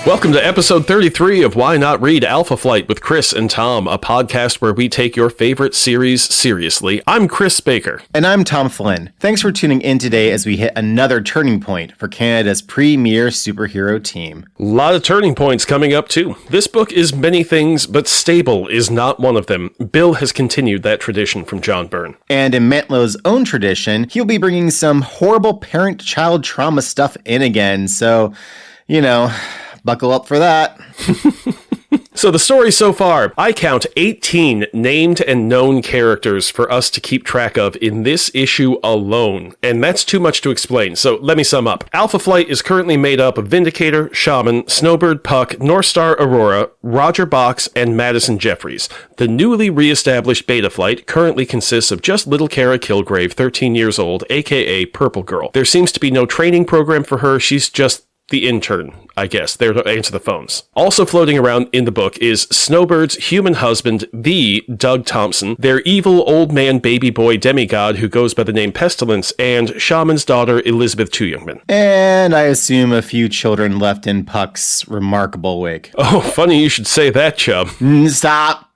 Welcome to episode 33 of Why Not Read Alpha Flight with Chris and Tom, a podcast where we take your favorite series seriously. I'm Chris Baker. And I'm Tom Flynn. Thanks for tuning in today as we hit another turning point for Canada's premier superhero team. A lot of turning points coming up too. This book is many things, but stable is not one of them. Bill has continued that tradition from John Byrne. And in Mantlow's own tradition, he'll be bringing some horrible parent-child trauma stuff in again, so, buckle up for that. So the story so far, I count 18 named and known characters for us to keep track of in this issue alone, and that's too much to explain, so let me sum up. Alpha Flight is currently made up of Vindicator, Shaman, Snowbird, Puck, Northstar Aurora, Roger Bochs, and Madison Jeffries. The newly re-established Beta Flight currently consists of just little Kara Kilgrave, 13 years old, aka Purple Girl. There seems to be no training program for her, she's just the intern, I guess, there to answer the phones. Also floating around in the book is Snowbird's human husband, the Doug Thompson, their evil old man baby boy demigod who goes by the name Pestilence, and Shaman's daughter, Elizabeth Two-Youngman. And I assume a few children left in Puck's remarkable wake. Oh, funny you should say that, chum. Stop.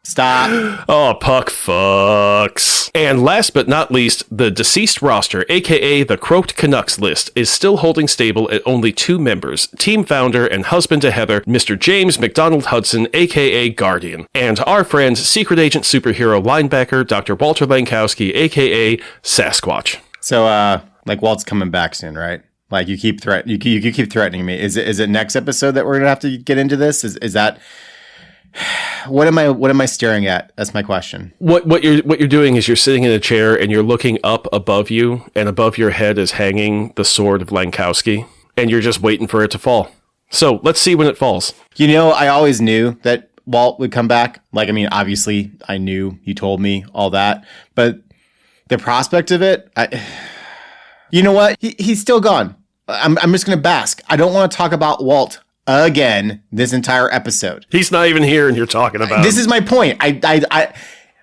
Oh, Puck fucks. And last but not least, the deceased roster, aka the Croaked Canucks list, is still holding stable at only 2 members, team founder and husband to Heather, Mr. James McDonald Hudson, aka Guardian, and our friend, secret agent superhero linebacker, Dr. Walter Lankowski, aka Sasquatch. So, Walt's coming back soon, right? Like, you keep threatening me. Is it next episode that we're gonna have to get into this? Is that... What am I staring at? That's my question. What you're doing is you're sitting in a chair and you're looking up above you, and above your head is hanging the sword of Lankowski, and you're just waiting for it to fall. So let's see when it falls. I always knew that Walt would come back. Obviously I knew, you told me all that, but the prospect of it, you know what? He's still gone. I'm just going to bask. I don't want to talk about Walt again this entire episode. He's not even here and you're talking about this. Is my point.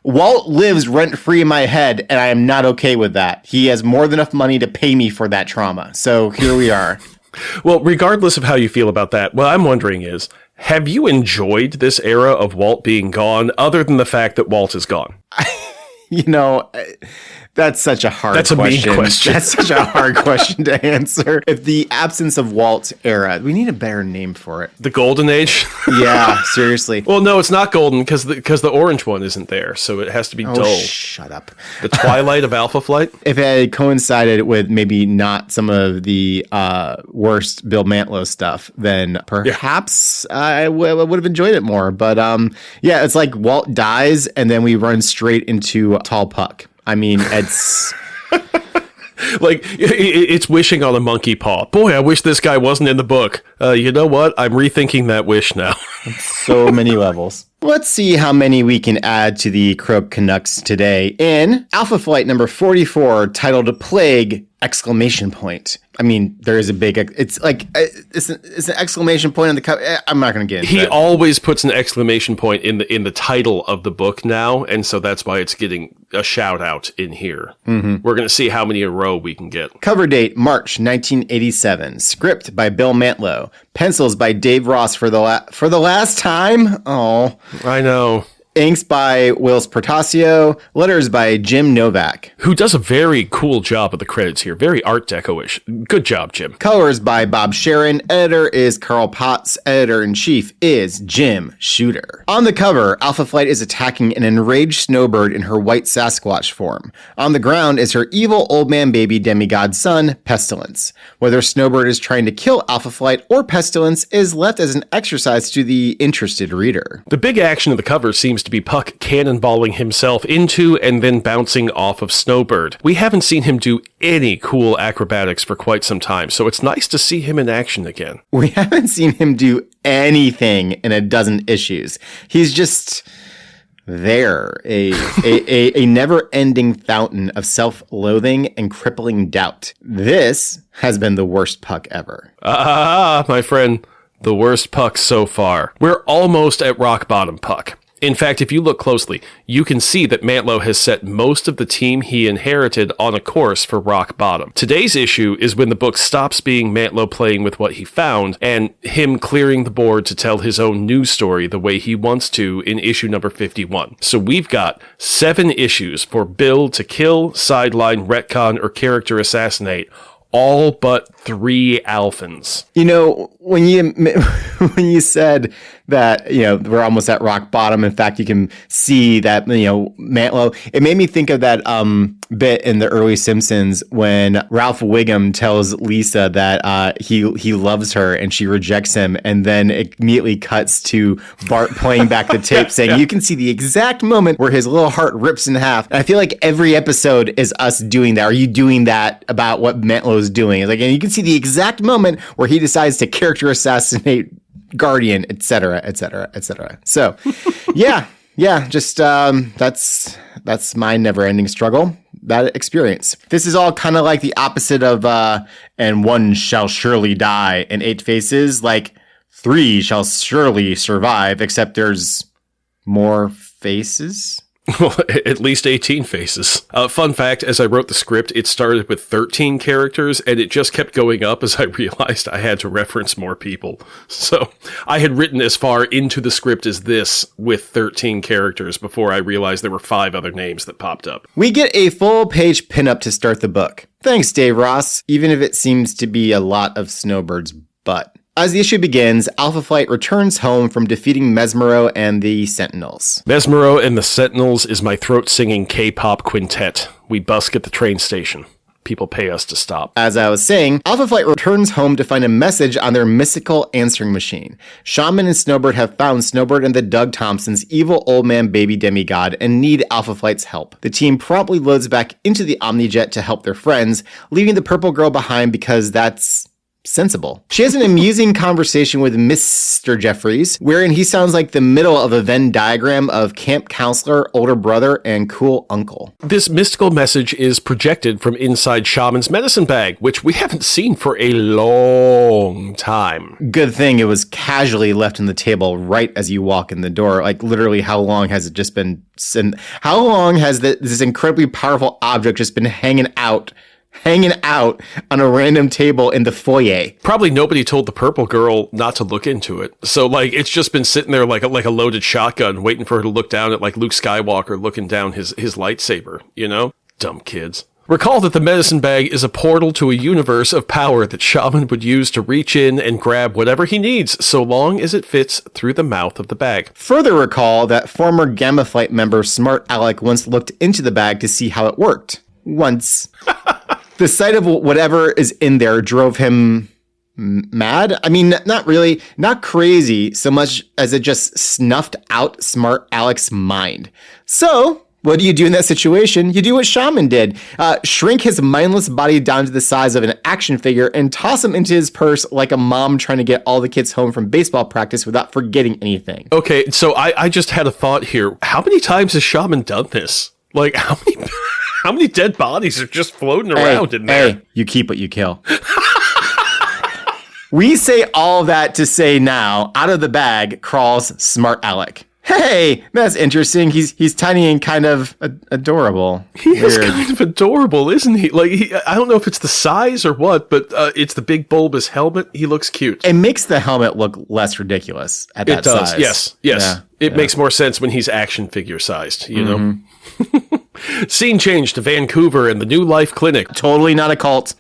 Walt lives rent-free in my head, and I am not okay with that. He has more than enough money to pay me for that trauma. So here we are. Well, regardless of how you feel about that, what I'm wondering is, have you enjoyed this era of Walt being gone, other than the fact that Walt is gone? That's such a hard question. That's a mean question. That's such a hard question to answer. If the absence of Walt's era, we need a better name for it. The Golden Age? Yeah, seriously. Well, no, it's not golden because the orange one isn't there, so it has to be dull. Shut up. The twilight of Alpha Flight? If it had coincided with maybe not some of the worst Bill Mantlo stuff, then perhaps I would have enjoyed it more. But it's like Walt dies and then we run straight into Tall Puck. It's... it's wishing on a monkey paw. Boy, I wish this guy wasn't in the book. You know what? I'm rethinking that wish now. So many levels. Let's see how many we can add to the Croaked Canucks today in Alpha Flight number 44, titled Plague! ! There is a big... It's an exclamation point on the cover. I'm not going to get into He that. always puts an exclamation point in the title of the book now, and so that's why it's getting a shout out in here. Mm-hmm. We're going to see how many in a row we can get. Cover date, March 1987. Script by Bill Mantlo. Pencils by Dave Ross for the last time. Oh, I know. Inks by Wills Portacio. Letters by Jim Novak. Who does a very cool job of the credits here. Very Art Deco-ish. Good job, Jim. Colors by Bob Sharon. Editor is Carl Potts. Editor-in-chief is Jim Shooter. On the cover, Alpha Flight is attacking an enraged Snowbird in her white Sasquatch form. On the ground is her evil old man baby demigod son, Pestilence. Whether Snowbird is trying to kill Alpha Flight or Pestilence is left as an exercise to the interested reader. The big action of the cover seems to be Puck cannonballing himself into and then bouncing off of Snowbird. We haven't seen him do any cool acrobatics for quite some time, so it's nice to see him in action again. We haven't seen him do anything in a dozen issues. He's just there, a never-ending fountain of self-loathing and crippling doubt. This has been the worst Puck ever. My friend, the worst Puck so far. We're almost at rock bottom Puck. In fact, if you look closely, you can see that Mantlo has set most of the team he inherited on a course for rock bottom. Today's issue is when the book stops being Mantlo playing with what he found and him clearing the board to tell his own news story the way he wants to in issue number 51. So we've got 7 issues for Bill to kill, sideline, retcon, or character assassinate, all but 3 Alphans. You know, when you said that, you know, we're almost at rock bottom. In fact, you can see that, you know, Mantlo, it made me think of that bit in the early Simpsons when Ralph Wiggum tells Lisa that he loves her and she rejects him, and then it immediately cuts to Bart playing back the tape saying you can see the exact moment where his little heart rips in half. And I feel like every episode is us doing that. Are you doing that about what Mantlo's doing? It's like, and you can see the exact moment where he decides to character assassinate Guardian, etc., etc., etc. So, yeah, just that's my never-ending struggle, that experience. This is all kind of like the opposite of and one shall surely die in 8 Faces, like 3 shall surely survive, except there's more faces. Well, at least 18 faces. Fun fact, as I wrote the script, it started with 13 characters, and it just kept going up as I realized I had to reference more people. So I had written as far into the script as this with 13 characters before I realized there were 5 other names that popped up. We get a full-page pinup to start the book. Thanks, Dave Ross, even if it seems to be a lot of Snowbird's butt. As the issue begins, Alpha Flight returns home from defeating Mesmero and the Sentinels. Mesmero and the Sentinels is my throat-singing K-pop quintet. We busk at the train station. People pay us to stop. As I was saying, Alpha Flight returns home to find a message on their mystical answering machine. Shaman and Snowbird have found Snowbird and the Doug Thompsons' evil old man baby demigod and need Alpha Flight's help. The team promptly loads back into the Omnijet to help their friends, leaving the purple girl behind because that's sensible. She has an amusing conversation with Mr. Jeffries, wherein he sounds like the middle of a Venn diagram of camp counselor, older brother, and cool uncle. This mystical message is projected from inside Shaman's medicine bag, which we haven't seen for a long time. Good thing it was casually left on the table right as you walk in the door. Like, literally, how long has it just been... How long has this incredibly powerful object just been hanging out on a random table in the foyer? Probably nobody told the purple girl not to look into it. So, like, it's just been sitting there like a loaded shotgun, waiting for her to look down at, like, Luke Skywalker looking down his lightsaber, you know? Dumb kids. Recall that the medicine bag is a portal to a universe of power that Shaman would use to reach in and grab whatever he needs, so long as it fits through the mouth of the bag. Further recall that former Gamma Flight member Smart Alec once looked into the bag to see how it worked. Once. The sight of whatever is in there drove him mad. I mean, not really, not crazy so much as it just snuffed out Smart Alec's mind. So, what do you do in that situation? You do what Shaman did. Shrink his mindless body down to the size of an action figure and toss him into his purse like a mom trying to get all the kids home from baseball practice without forgetting anything. Okay, so I just had a thought here. How many times has Shaman done this? Like, how many dead bodies are just floating around in there? Hey, you keep what you kill. We say all that to say now, out of the bag crawls Smart Alec. Hey, that's interesting. He's tiny and kind of adorable. He is kind of adorable, isn't he? Like, I don't know if it's the size or what, but it's the big bulbous helmet. He looks cute. It makes the helmet look less ridiculous at that size. It does, yes. Yeah, it makes more sense when he's action figure sized, you know? Scene change to Vancouver and the New Life Clinic. Totally not a cult.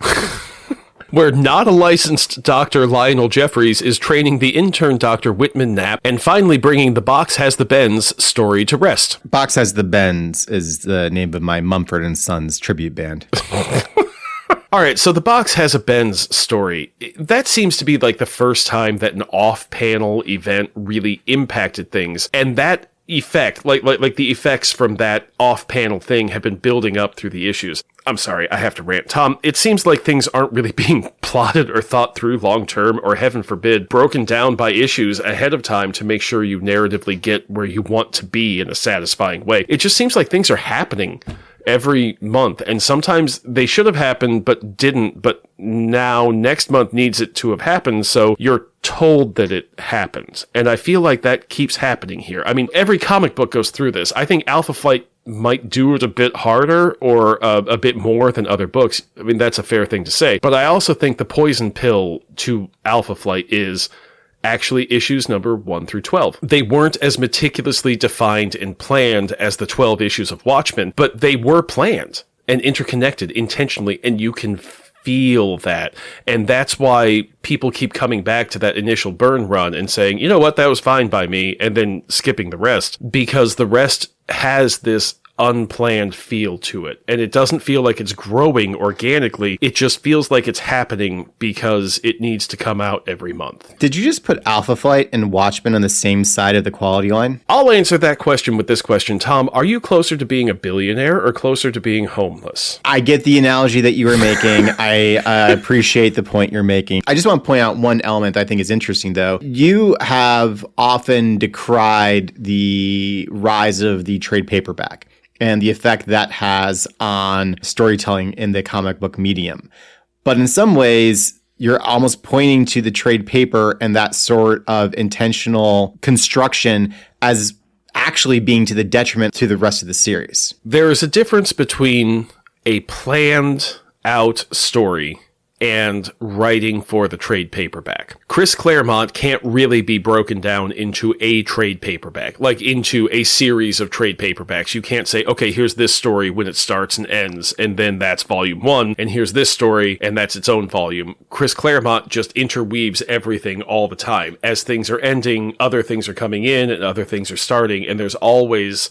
Where not a licensed Dr. Lionel Jeffries is training the intern Dr. Whitman Knapp and finally bringing the Bochs Has the Bends story to rest. Bochs Has the Bends is the name of my Mumford & Sons tribute band. All right, so the Bochs Has a Bends story, that seems to be like the first time that an off-panel event really impacted things, and that effect, like the effects from that off-panel thing have been building up through the issues. I'm sorry, I have to rant. Tom, it seems like things aren't really being plotted or thought through long-term, or heaven forbid, broken down by issues ahead of time to make sure you narratively get where you want to be in a satisfying way. It just seems like things are happening every month. And sometimes they should have happened, but didn't. But now next month needs it to have happened. So you're told that it happened. And I feel like that keeps happening here. I mean, every comic book goes through this. I think Alpha Flight might do it a bit harder or a bit more than other books. I mean, that's a fair thing to say. But I also think the poison pill to Alpha Flight is actually issues number 1 through 12. They weren't as meticulously defined and planned as the 12 issues of Watchmen, but they were planned and interconnected intentionally, and you can feel that. And that's why people keep coming back to that initial Byrne run and saying, you know what, that was fine by me, and then skipping the rest, because the rest has this unplanned feel to it. And it doesn't feel like it's growing organically. It just feels like it's happening because it needs to come out every month. Did you just put Alpha Flight and Watchmen on the same side of the quality line? I'll answer that question with this question. Tom, are you closer to being a billionaire or closer to being homeless? I get the analogy that you were making. I appreciate the point you're making. I just want to point out one element I think is interesting, though. You have often decried the rise of the trade paperback and the effect that has on storytelling in the comic book medium. But in some ways, you're almost pointing to the trade paper and that sort of intentional construction as actually being to the detriment to the rest of the series. There is a difference between a planned out story and writing for the trade paperback. Chris Claremont can't really be broken down into a trade paperback, like into a series of trade paperbacks. You can't say, okay, here's this story when it starts and ends, and then that's volume 1, and here's this story, and that's its own volume. Chris Claremont just interweaves everything all the time. As things are ending, other things are coming in, and other things are starting, and there's always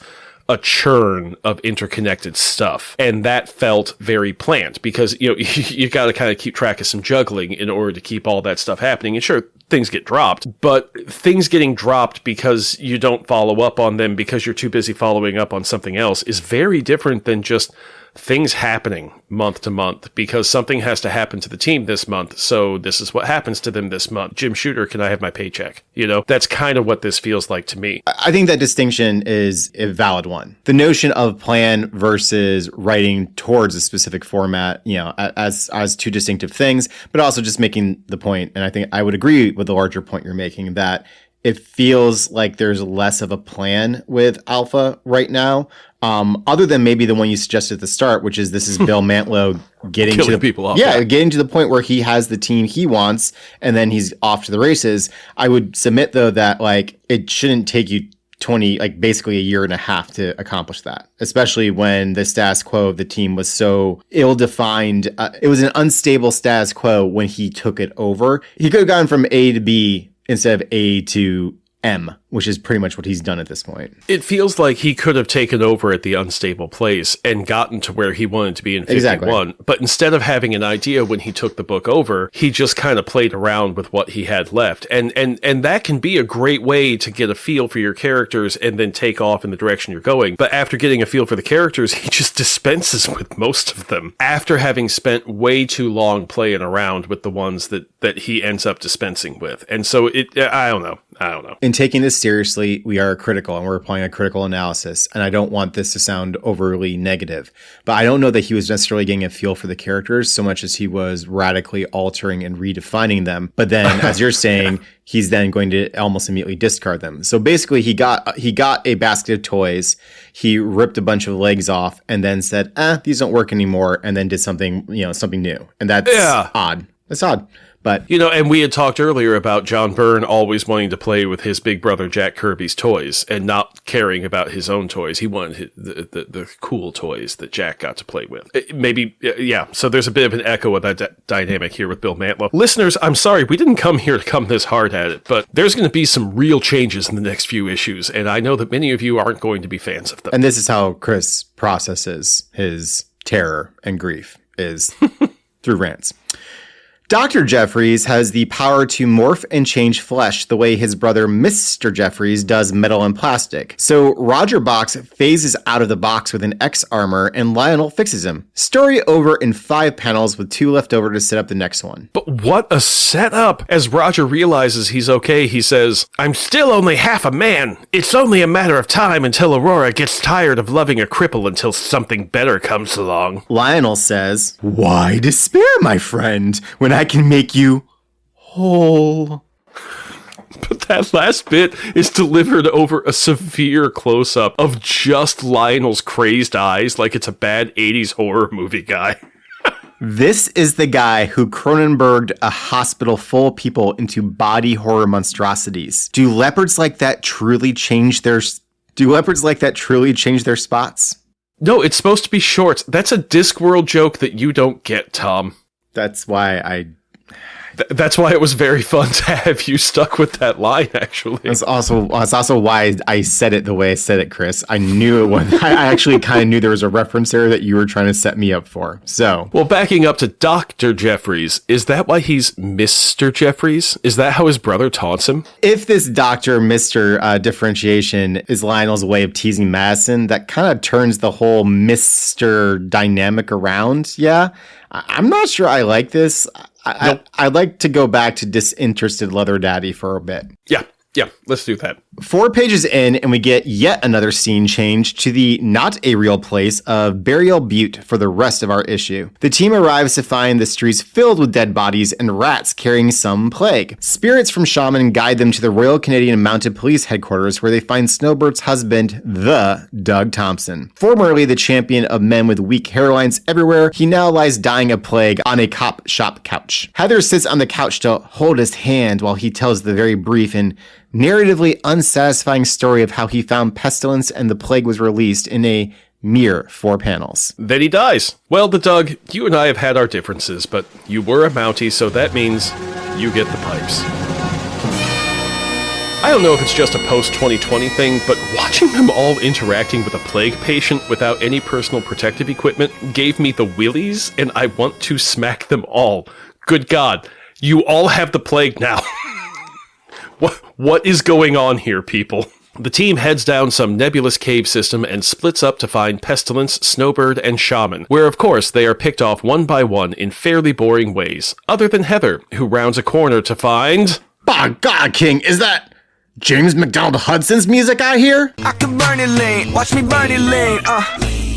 a churn of interconnected stuff. And that felt very planned because, you know, you got to kind of keep track of some juggling in order to keep all that stuff happening. And sure, things get dropped, but things getting dropped because you don't follow up on them because you're too busy following up on something else is very different than just things happening month to month because something has to happen to the team this month. So this is what happens to them this month. Jim Shooter, can I have my paycheck? You know, that's kind of what this feels like to me. I think that distinction is a valid one. The notion of plan versus writing towards a specific format, you know, as two distinctive things, but also just making the point. And I think I would agree with the larger point you're making that it feels like there's less of a plan with Alpha right now. Other than maybe the one you suggested at the start, which is this is Bill Mantlo getting Killing to the people off. Yeah, getting to the point where he has the team he wants and then he's off to the races. I would submit though that like it shouldn't take you basically a year and a half to accomplish that, especially when the status quo of the team was so ill-defined. It was an unstable status quo when he took it over. He could have gone from A to B instead of A to M, which is pretty much what he's done at this point. It feels like he could have taken over at the unstable place and gotten to where he wanted to be in 51. Exactly. But instead of having an idea when he took the book over, he just kind of played around with what he had left. And that can be a great way to get a feel for your characters and then take off in the direction you're going. But after getting a feel for the characters, he just dispenses with most of them after having spent way too long playing around with the ones that he ends up dispensing with. And so I don't know. In taking this seriously, we are critical and we're applying a critical analysis. And I don't want this to sound overly negative, but I don't know that he was necessarily getting a feel for the characters so much as he was radically altering and redefining them. But then, as you're saying, he's then going to almost immediately discard them. So basically, he got a basket of toys. He ripped a bunch of legs off and then said, these don't work anymore. And then did something new. And that's odd. That's odd. But and we had talked earlier about John Byrne always wanting to play with his big brother Jack Kirby's toys and not caring about his own toys. He wanted the cool toys that Jack got to play with. So there's a bit of an echo of that dynamic here with Bill Mantlo. Listeners, I'm sorry, we didn't come here to come this hard at it, but there's going to be some real changes in the next few issues, and I know that many of you aren't going to be fans of them. And this is how Chris processes his terror and grief, is through rants. Dr. Jeffries has the power to morph and change flesh the way his brother Mr. Jeffries does metal and plastic. So Roger Bochs phases out of the box with an X armor and Lionel fixes him. Story over in 5 panels with 2 left over to set up the next one. But what a setup! As Roger realizes he's okay, he says, "I'm still only half a man. It's only a matter of time until Aurora gets tired of loving a cripple until something better comes along." Lionel says, "Why despair, my friend, when I can make you whole?" But that last bit is delivered over a severe close-up of just Lionel's crazed eyes like it's a bad 80s horror movie guy. This is the guy who Cronenberged a hospital full of people into body horror monstrosities. Do leopards like that truly change their spots? No, it's supposed to be shorts. That's a Discworld joke that you don't get, Tom. That's why That's why it was very fun to have you stuck with that line, actually. That's also why I said it the way I said it, Chris. I knew it was. I actually kind of knew there was a reference there that you were trying to set me up for. So, well, backing up to Dr. Jeffries, is that why he's Mr. Jeffries? Is that how his brother taunts him? If this Dr. Mr. Differentiation is Lionel's way of teasing Madison, that kind of turns the whole Mr. dynamic around. Yeah, I'm not sure I like this. Nope. I'd like to go back to disinterested leather daddy for a bit. Yeah, let's do that. 4 pages in, and we get yet another scene change to the not a real place of Burial Butte for the rest of our issue. The team arrives to find the streets filled with dead bodies and rats carrying some plague. Spirits from shaman guide them to the Royal Canadian Mounted Police headquarters, where they find Snowbird's husband, the Doug Thompson. Formerly the champion of men with weak hairlines everywhere, he now lies dying of plague on a cop shop couch. Heather sits on the couch to hold his hand while he tells the very brief and narratively unsatisfying story of how he found pestilence and the plague was released in a mere 4 panels. Then he dies. Well, the Doug, you and I have had our differences, but you were a Mountie, so that means you get the pipes. I don't know if it's just a post-2020 thing, but watching them all interacting with a plague patient without any personal protective equipment gave me the willies, and I want to smack them all. Good God, you all have the plague now. What is going on here, people? The team heads down some nebulous cave system and splits up to find Pestilence, Snowbird, and Shaman, where of course they are picked off one by one in fairly boring ways, other than Heather, who rounds a corner to find... By God, King, is that James McDonald Hudson's music I hear? I can burn it lane, watch me burn it lane,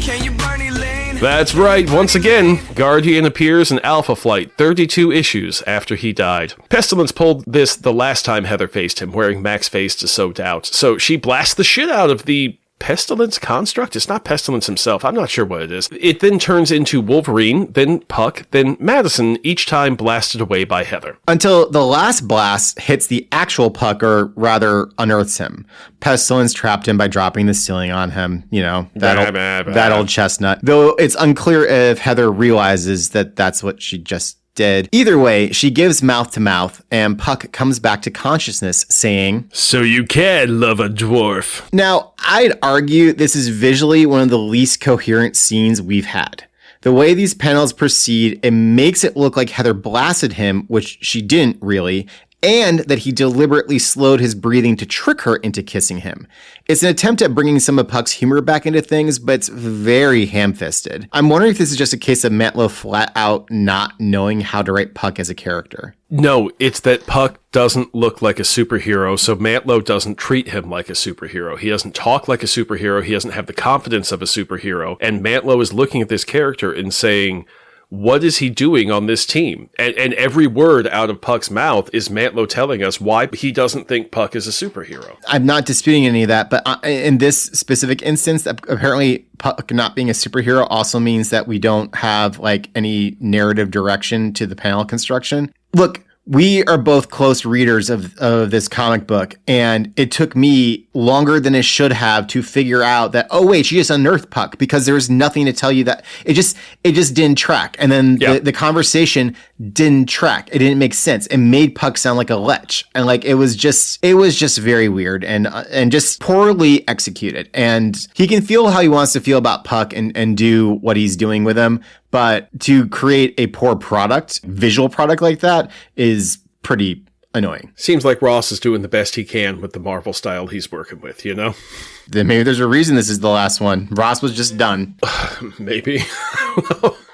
can you burn it lane? That's right, once again, Guardian appears in Alpha Flight 32 issues after he died. Pestilence pulled this the last time Heather faced him, wearing Mac's face to sow doubt, so she blasts the shit out of the Pestilence construct? It's not Pestilence himself, I'm not sure what it is. It then turns into Wolverine, then Puck, then Madison, each time blasted away by Heather. Until the last blast hits the actual Puck, or rather unearths him. Pestilence trapped him by dropping the ceiling on him, you know, that old chestnut. Though it's unclear if Heather realizes that that's what she just did. Either way, she gives mouth to mouth, and Puck comes back to consciousness, saying, "So you can love a dwarf." Now, I'd argue this is visually one of the least coherent scenes we've had. The way these panels proceed, it makes it look like Heather blasted him, which she didn't really, and that he deliberately slowed his breathing to trick her into kissing him. It's an attempt at bringing some of Puck's humor back into things, but it's very ham-fisted. I'm wondering if this is just a case of Mantlo flat out not knowing how to write Puck as a character. No, it's that Puck doesn't look like a superhero, so Mantlo doesn't treat him like a superhero. He doesn't talk like a superhero, he doesn't have the confidence of a superhero, and Mantlo is looking at this character and saying, what is he doing on this team? And every word out of Puck's mouth is Mantlo telling us why he doesn't think Puck is a superhero. I'm not disputing any of that, but in this specific instance, apparently Puck not being a superhero also means that we don't have like any narrative direction to the panel construction. Look, we are both close readers of this comic book, and it took me longer than it should have to figure out that, oh wait, she just unearthed Puck, because there was nothing to tell you that it just didn't track. And then the conversation didn't track. It didn't make sense. It made Puck sound like a lech. And like, it was just very weird and just poorly executed. And he can feel how he wants to feel about Puck and do what he's doing with him. but to create a poor visual product like that is pretty annoying. Seems like Ross is doing the best he can with the Marvel style he's working with, you know? Then maybe there's a reason this is the last one. Ross was just done. Maybe.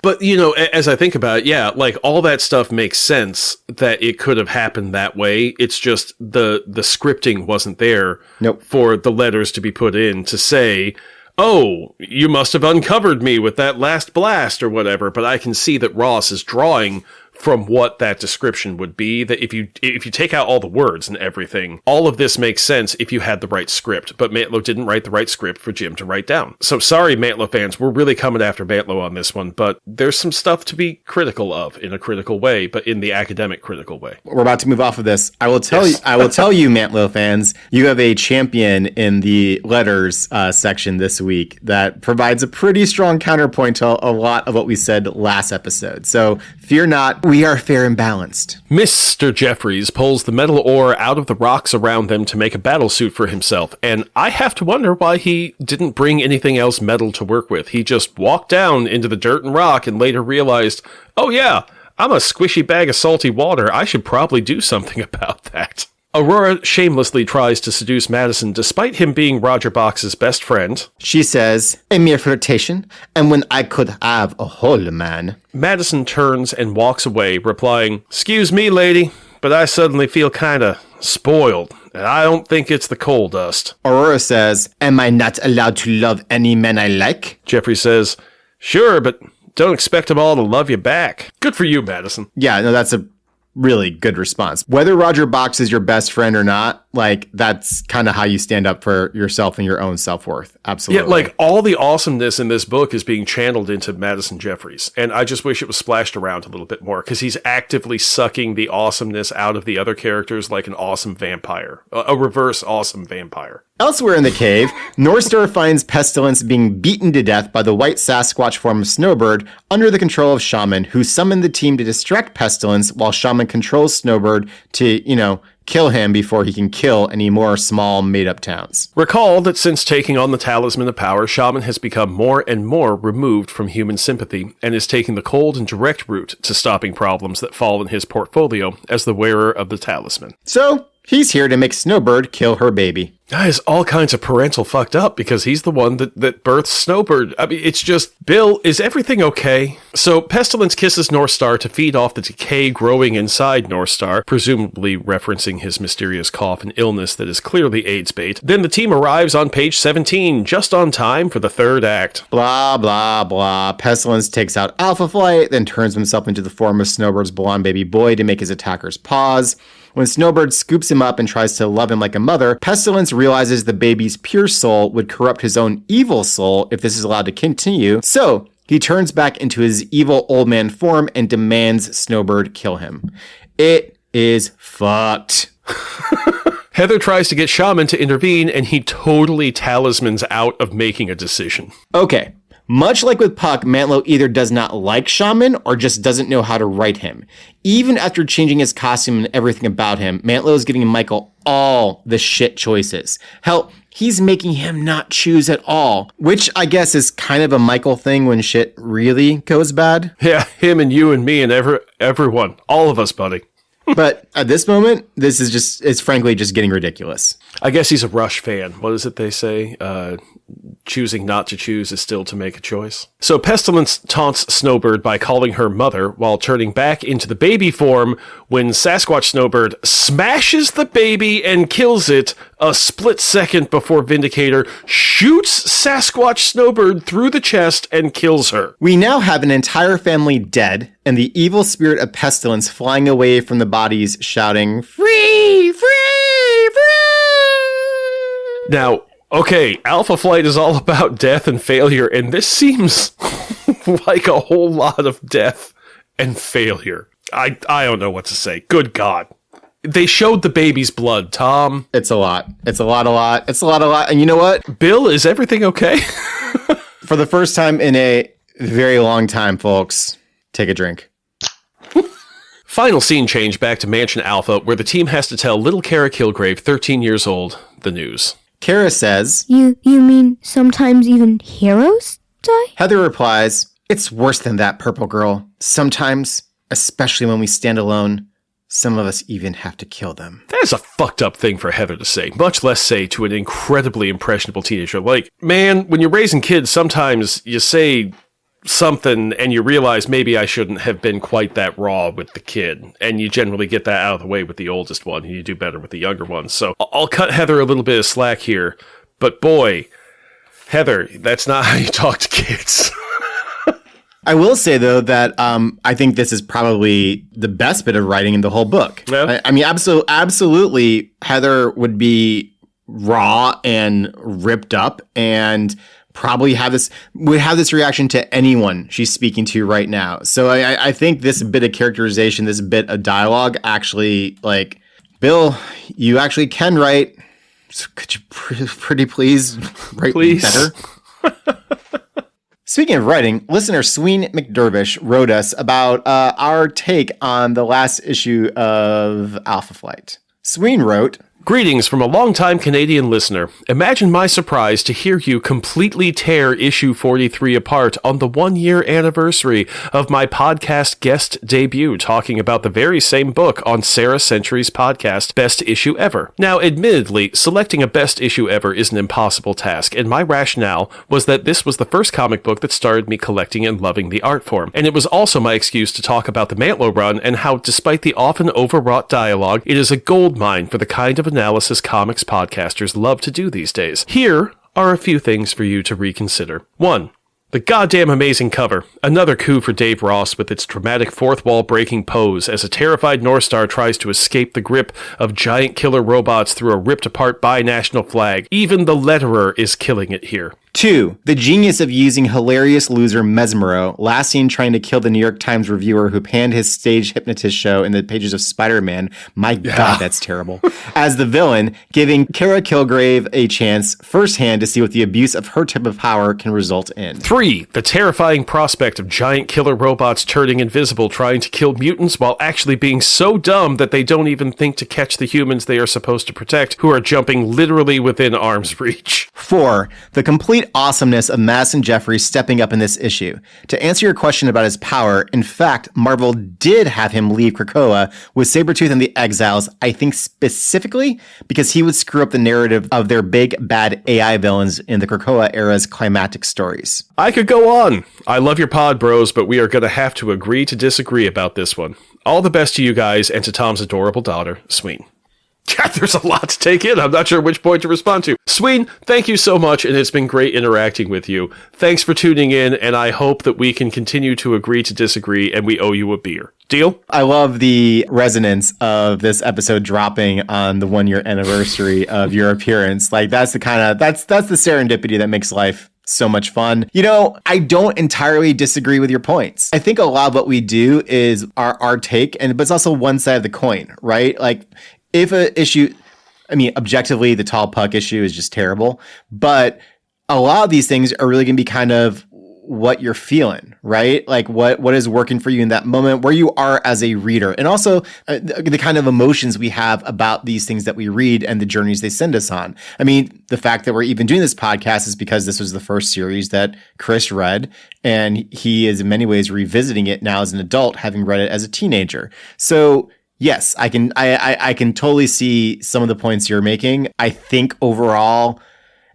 But, as I think about it, yeah, like all that stuff makes sense that it could have happened that way. It's just the scripting wasn't there for the letters to be put in to say, oh, you must have uncovered me with that last blast or whatever. But I can see that Ross is drawing from what that description would be, that if you take out all the words and everything, all of this makes sense if you had the right script. But Mantlo didn't write the right script for Jim to write down. So sorry, Mantlo fans, we're really coming after Mantlo on this one, but there's some stuff to be critical of in a critical way, but in the academic critical way. We're about to move off of this. I will tell you, Mantlo fans, you have a champion in the letters section this week that provides a pretty strong counterpoint to a lot of what we said last episode. So fear not. We are fair and balanced. Mr. Jeffries pulls the metal ore out of the rocks around them to make a battle suit for himself, and I have to wonder why he didn't bring anything else metal to work with. He just walked down into the dirt and rock and later realized, oh yeah, I'm a squishy bag of salty water. I should probably do something about that. Aurora shamelessly tries to seduce Madison despite him being Roger Bochs' best friend. She says, a mere flirtation, and when I could have a whole man. Madison turns and walks away, replying, "Excuse me, lady, but I suddenly feel kinda spoiled, and I don't think it's the coal dust." Aurora says, am I not allowed to love any man I like? Jeffrey says, "Sure, but don't expect them all to love you back." Good for you, Madison. Yeah, no, that's a really good response. Whether Roger Bochs is your best friend or not, like, that's kind of how you stand up for yourself and your own self-worth. Absolutely. Yeah, like, all the awesomeness in this book is being channeled into Madison Jeffries, and I just wish it was splashed around a little bit more, because he's actively sucking the awesomeness out of the other characters like an awesome vampire. A reverse awesome vampire. Elsewhere in the cave, Northstar finds Pestilence being beaten to death by the white Sasquatch form of Snowbird under the control of Shaman, who summoned the team to distract Pestilence while Shaman controls Snowbird to, kill him before he can kill any more small made-up towns. Recall that since taking on the Talisman of Power, Shaman has become more and more removed from human sympathy and is taking the cold and direct route to stopping problems that fall in his portfolio as the wearer of the Talisman. So, he's here to make Snowbird kill her baby. Guys, all kinds of parental fucked up because he's the one that births Snowbird. I mean, it's just, Bill, is everything okay? So Pestilence kisses Northstar to feed off the decay growing inside Northstar, presumably referencing his mysterious cough and illness that is clearly AIDS bait. Then the team arrives on page 17, just on time for the third act. Blah, blah, blah. Pestilence takes out Alpha Flight, then turns himself into the form of Snowbird's blonde baby boy to make his attackers pause. When Snowbird scoops him up and tries to love him like a mother, Pestilence realizes the baby's pure soul would corrupt his own evil soul if this is allowed to continue, so he turns back into his evil old man form and demands Snowbird kill him. It is fucked. Heather tries to get Shaman to intervene, and he totally talismans out of making a decision. Okay. Much like with Puck, Mantlo either does not like Shaman or just doesn't know how to write him. Even after changing his costume and everything about him, Mantlo is giving Michael all the shit choices. Hell, he's making him not choose at all, which I guess is kind of a Michael thing when shit really goes bad. Yeah, him and you and me and everyone. All of us, buddy. But at this moment, it's frankly just getting ridiculous. I guess he's a Rush fan. What is it they say? Choosing not to choose is still to make a choice. So Pestilence taunts Snowbird by calling her mother while turning back into the baby form when Sasquatch Snowbird smashes the baby and kills it a split second before Vindicator shoots Sasquatch Snowbird through the chest and kills her. We now have an entire family dead and the evil spirit of Pestilence flying away from the bodies shouting, "Free! Free! Free!" Now, okay, Alpha Flight is all about death and failure, and this seems like a whole lot of death and failure. I don't know what to say. Good God. They showed the baby's blood, Tom. It's a lot. It's a lot. It's a lot. And you know what? Bill, is everything okay? For the first time in a very long time, folks, take a drink. Final scene change back to Mansion Alpha, where the team has to tell little Kara Kilgrave, 13 years old, the news. Kara says, You mean sometimes even heroes die? Heather replies, It's worse than that, Purple Girl. Sometimes, especially when we stand alone, some of us even have to kill them. That is a fucked up thing for Heather to say, much less say to an incredibly impressionable teenager. Like, man, when you're raising kids, sometimes you say something and you realize maybe I shouldn't have been quite that raw with the kid. And you generally get that out of the way with the oldest one, and you do better with the younger one. So I'll cut Heather a little bit of slack here. But boy, Heather, that's not how you talk to kids. I will say, though, that I think this is probably the best bit of writing in the whole book. Yeah. I mean, absolutely, Heather would be raw and ripped up and probably would have this reaction to anyone she's speaking to right now. So I think this bit of characterization, this bit of dialogue actually, like, Bill, you actually can write. So could you pretty please write better? Speaking of writing, listener Sween McDervish wrote us about our take on the last issue of Alpha Flight. Sween wrote, Greetings from a longtime Canadian listener. Imagine my surprise to hear you completely tear issue 43 apart on the 1-year anniversary of my podcast guest debut, talking about the very same book on Sarah Century's podcast, Best Issue Ever. Now, admittedly, selecting a best issue ever is an impossible task, and my rationale was that this was the first comic book that started me collecting and loving the art form. And it was also my excuse to talk about the Mantlo run and how, despite the often overwrought dialogue, it is a goldmine for the kind of analysis comics podcasters love to do these days. Here are a few things for you to reconsider. 1. The goddamn amazing cover. Another coup for Dave Ross with its dramatic fourth wall breaking pose as a terrified North Star tries to escape the grip of giant killer robots through a ripped apart bi-national flag. Even the letterer is killing it here. 2. The genius of using hilarious loser Mesmero, last seen trying to kill the New York Times reviewer who panned his stage hypnotist show in the pages of Spider-Man. My God, that's terrible. As the villain, giving Kara Kilgrave a chance firsthand to see what the abuse of her type of power can result in. 3. The terrifying prospect of giant killer robots turning invisible trying to kill mutants while actually being so dumb that they don't even think to catch the humans they are supposed to protect, who are jumping literally within arm's reach. 4. The complete awesomeness of Madison Jeffries stepping up in this issue. To answer your question about his power, in fact, Marvel did have him leave Krakoa with Sabretooth and the Exiles, I think specifically because he would screw up the narrative of their big bad AI villains in the Krakoa era's climactic stories. I could go on. I love your pod, bros, but we are going to have to agree to disagree about this one. All the best to you guys and to Tom's adorable daughter, Sween. God, there's a lot to take in. I'm not sure which point to respond to. Sween, thank you so much, and it's been great interacting with you. Thanks for tuning in, and I hope that we can continue to agree to disagree, and we owe you a beer. Deal? I love the resonance of this episode dropping on the 1-year anniversary of your appearance. Like, that's the serendipity that makes life so much fun. You know, I don't entirely disagree with your points. I think a lot of what we do is our take, but it's also one side of the coin, right? Like, if an issue, I mean, objectively, the tall puck issue is just terrible, but a lot of these things are really going to be kind of what you're feeling, right? Like what is working for you in that moment, where you are as a reader, and also the kind of emotions we have about these things that we read and the journeys they send us on. I mean, the fact that we're even doing this podcast is because this was the first series that Chris read, and he is in many ways revisiting it now as an adult, having read it as a teenager. So yes, I can totally see some of the points you're making. I think overall,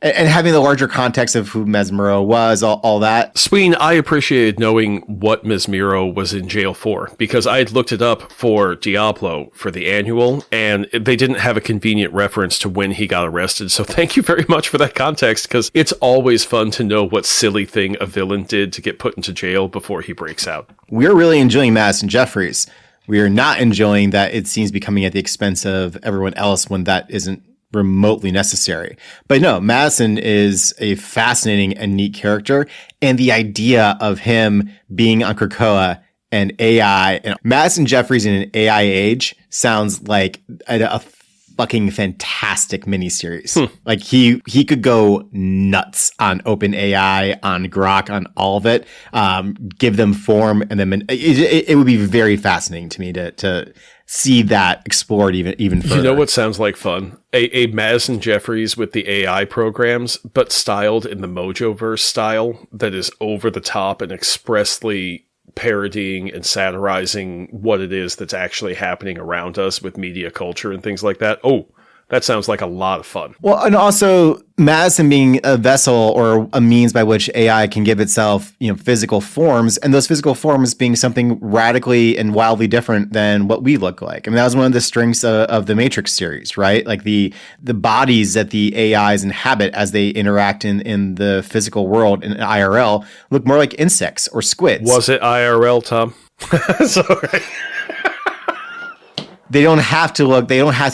and having the larger context of who Mesmero was, all that. Sween, I appreciated knowing what Mesmero was in jail for, because I had looked it up for Diablo for the annual, and they didn't have a convenient reference to when he got arrested. So thank you very much for that context, because it's always fun to know what silly thing a villain did to get put into jail before he breaks out. We're really enjoying Madison Jeffries. We are not enjoying that it seems to be coming at the expense of everyone else when that isn't remotely necessary. But no, Madison is a fascinating and neat character. And the idea of him being on Krakoa and AI, and Madison Jeffries in an AI age sounds like a fucking fantastic miniseries. Like he could go nuts on OpenAI, on Grok, on all of it. Give them form, and then it would be very fascinating to me to see that explored even further. You know what sounds like fun? A Madison Jeffries with the AI programs, but styled in the Mojoverse style that is over the top and expressly parodying and satirizing what it is that's actually happening around us with media culture and things like that. Oh, that sounds like a lot of fun. Well, and also Madison being a vessel or a means by which AI can give itself, physical forms, and those physical forms being something radically and wildly different than what we look like. I mean, that was one of the strengths of the Matrix series, right? Like the bodies that the AIs inhabit as they interact in the physical world in IRL look more like insects or squids. Was it IRL, Tom? Sorry. They don't have to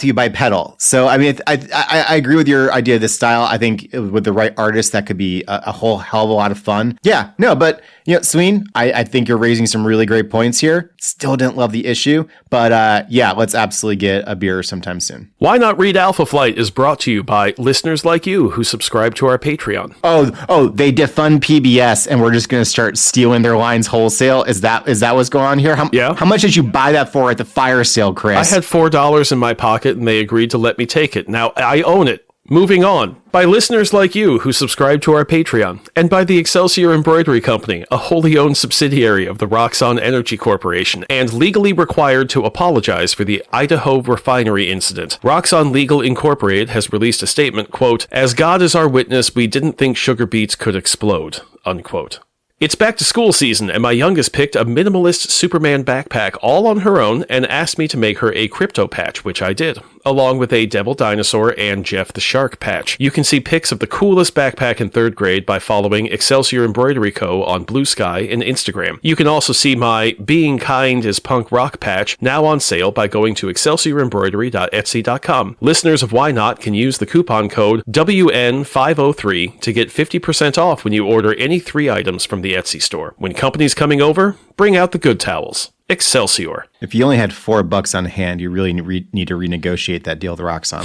be bipedal. So, I mean, I agree with your idea of this style. I think with the right artist, that could be a whole hell of a lot of fun. Yeah, no, but, Sween, I think you're raising some really great points here. Still didn't love the issue, but yeah, let's absolutely get a beer sometime soon. Why Not Read Alpha Flight is brought to you by listeners like you who subscribe to our Patreon. Oh, they defund PBS and we're just going to start stealing their lines wholesale? Is that what's going on here? How much did you buy that for at the fire sale, Chris? I had $4 in my pocket and they agreed to let me take it. Now I own it. Moving on. By listeners like you who subscribe to our Patreon, and by the Excelsior Embroidery Company, a wholly owned subsidiary of the Roxxon Energy Corporation, and legally required to apologize for the Idaho refinery incident. Roxxon Legal Incorporated has released a statement, quote, "As God is our witness, we didn't think sugar beets could explode," unquote. It's back to school season, and my youngest picked a minimalist Superman backpack all on her own and asked me to make her a crypto patch, which I did, along with a Devil Dinosaur and Jeff the Shark patch. You can see pics of the coolest backpack in 3rd grade by following Excelsior Embroidery Co. on Blue Sky and Instagram. You can also see my Being Kind is Punk Rock patch, now on sale by going to excelsiorembroidery.etsy.com. Listeners of Why Not can use the coupon code WN503 to get 50% off when you order any 3 items from the Etsy store. When company's coming over, bring out the good towels. Excelsior. If you only had $4 on hand, you really need to renegotiate that deal with Roxxon.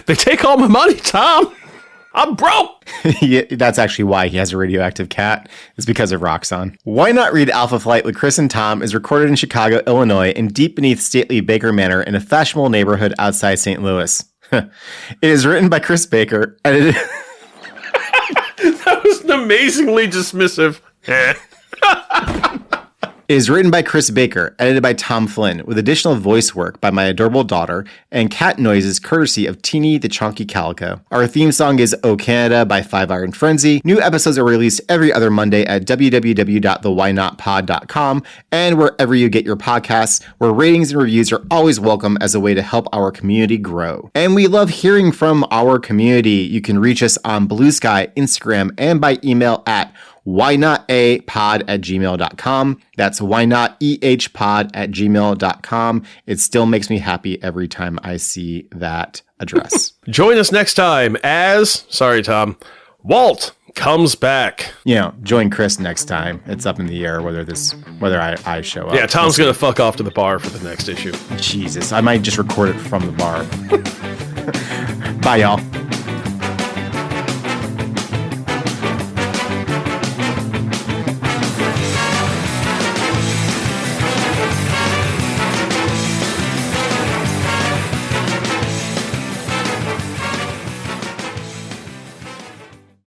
They take all my money, Tom. I'm broke. Yeah, that's actually why he has a radioactive cat. It's because of Roxxon. Why Not Read Alpha Flight with Chris and Tom is recorded in Chicago, Illinois, and deep beneath stately Baker Manor in a fashionable neighborhood outside St. Louis. It is written by Chris Baker, edited... That was an amazingly dismissive. It is written by Chris Baker, edited by Tom Flynn, with additional voice work by my adorable daughter, and cat noises courtesy of Teeny the Chonky Calico. Our theme song is O Canada by Five Iron Frenzy. New episodes are released every other Monday at www.thewhynotpod.com and wherever you get your podcasts, where ratings and reviews are always welcome as a way to help our community grow. And we love hearing from our community. You can reach us on Blue Sky, Instagram, and by email at whynotapod@gmail.com. That's whynotehpod@gmail.com. It still makes me happy every time I see that address. Join us next time as, sorry, Tom, Walt comes back. Join Chris next time. It's up in the air whether I show up. Yeah, Tom's going to fuck off to the bar for the next issue. Jesus, I might just record it from the bar. Bye, y'all.